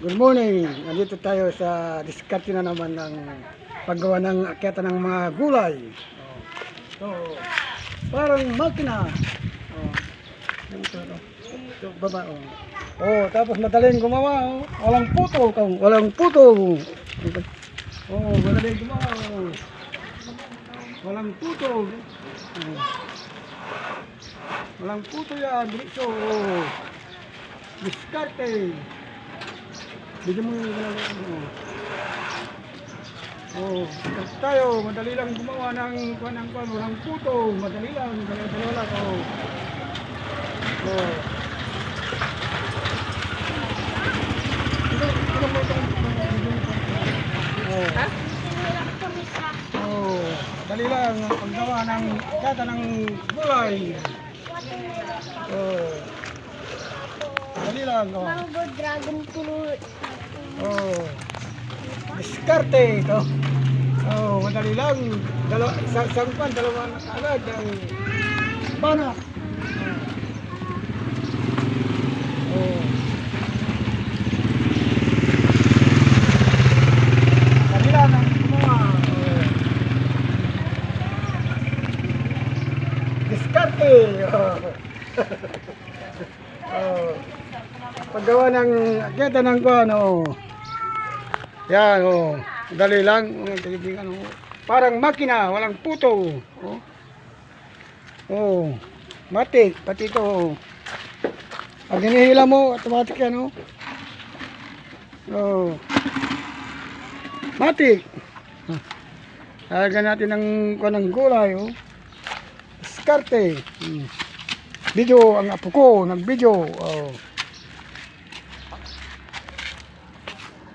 Good morning! Nandito tayo sa diskarte na naman ng paggawa ng akyatan ng mga gulay. So, parang makina. Ito, baba. Tapos madaling gumawa. Walang putol. Walang putol. Madaling gumawa. Walang putol. Walang putol yan. Dito. Diskarte. Bigyan mo yung tayo, madali lang gumawa ng walang puto, madali lang, dalawa lang. Madali lang ang paggawa ng kata ng gulay. Madali lang. Mango dragon fruit. Diskarte ito. Madali lang. Isang pan, dalawa na agad ang pana. Madali lang ang gumawa. Diskarte. Paggawa ng akyatan ng yan, dali lang. Parang makina, walang puto. Matik, pati ito. Pag hinihila mo, automatic yan. Matik. Lagyan natin ng gulay. Diskarte. Video, ang apo ko, nag-video.